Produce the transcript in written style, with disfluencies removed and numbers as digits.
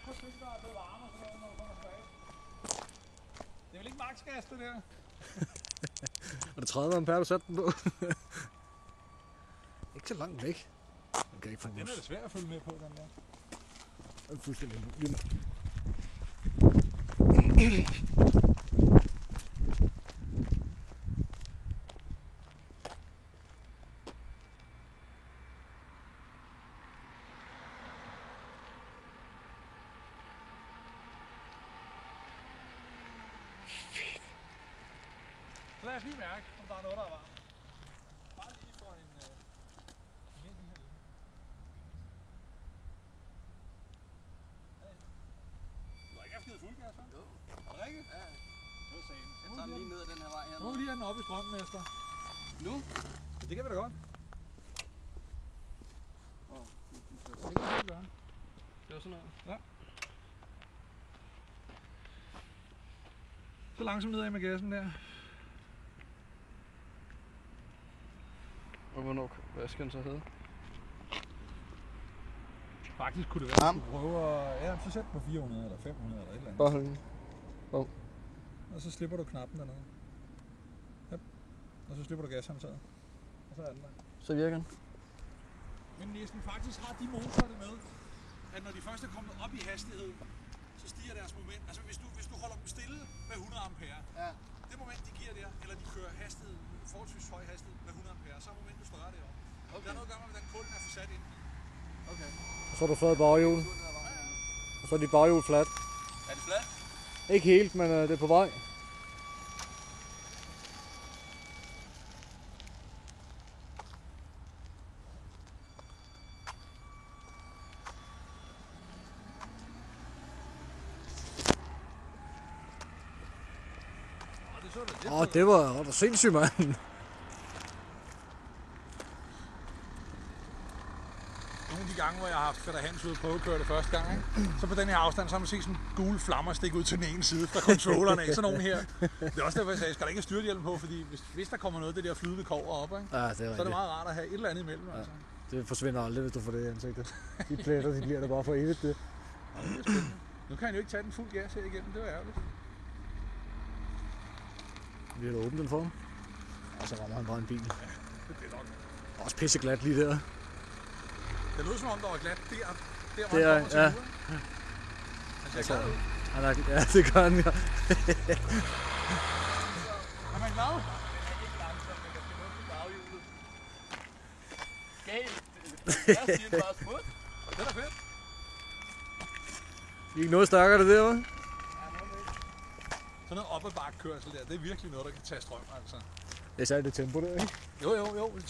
på cykler og blevet varme og sådan noget, når du kommer tilbage. Det er vel ikke maksgas, det der? Og det 30 ampere, du satte den på? Ikke så langt væk. Den kan ikke få Den er det svært at følge med på, den der. Den er fuldstændig umulig. Så lad os lige mærke, om der er noget, der er varmt. Bare lige for en vind herinde. Du har ikke haft givet fuld gas, hva'? Jo. Er det rigtigt? Ja. Det var sagen. Jeg tager den lige ned ad den her vej her. Nu må vi lige have den op i strømmen, Mester. Nu? Ja, det kan vi da godt. Det kan vi gøre. Det var sådan noget. Ja. Så langsomt nedad med gassen der. Og hvad skal den så hedde? Faktisk kunne det være, at vi skulle prøve at... Ja, så sæt på 400 eller 500 eller et eller andet. Bare hold den. Og så slipper du knappen dernede. Yep. Og så slipper du gashåndtaget. Og så er den der. Så virker den. Men næsten faktisk har de motorer med, at når de først er kommet op i hastighed, så stiger deres moment. Altså hvis du holder dem stille med 100 ampere, Ja. det moment de giver der, eller de kører hastighed, forholdsvis høj hastighed med 100 ampere, så er momentet større deroppe. Okay. Det har noget at gøre med, hvordan kulden er forsat ind. Okay. Og så er du flad baghjul. Og så er dit baghjul fladt. Er det fladt? Ikke helt, men det er på vej. Det var sindssygt, mand. Nogle af de gange, hvor jeg har haft Fætter Hans ude og prøvekøre det første gang, ikke? Så på den her afstand, så har man set sådan gule flammer stikke ud til den ene side fra controlleren af. Sådan nogle her. Det er også derfor, jeg sagde, skal der ikke have styrthjelm på, fordi hvis der kommer noget af det der flydende kover op, ikke? Ja, det er Så er det meget rart at have et eller andet imellem. Ja. Altså. Det forsvinder aldrig, hvis du får det i ansigtet. De pletter, de bliver der bare for evigt, det. Ja, det er spændende. Nu kan jeg jo ikke tage den fuld gas her igennem, det var ærgerligt. Vi har da åbnet den for ham. Og så rammer han bare en bil. Ja, det bliver nok. Også pisseglat lige der. Det lød som om, der var glat der Det hvor er, han kommer til ja. ude. Altså, jeg sad ud. Han er, ja, det gør han, ja. Er man glad? Det er da fedt. Det er ikke noget stærkere det der, hva'? Sådan noget op ad bakkørsel der, det er virkelig noget, der kan tage strøm, altså. Det er særligt det tempo der, ikke? Jo,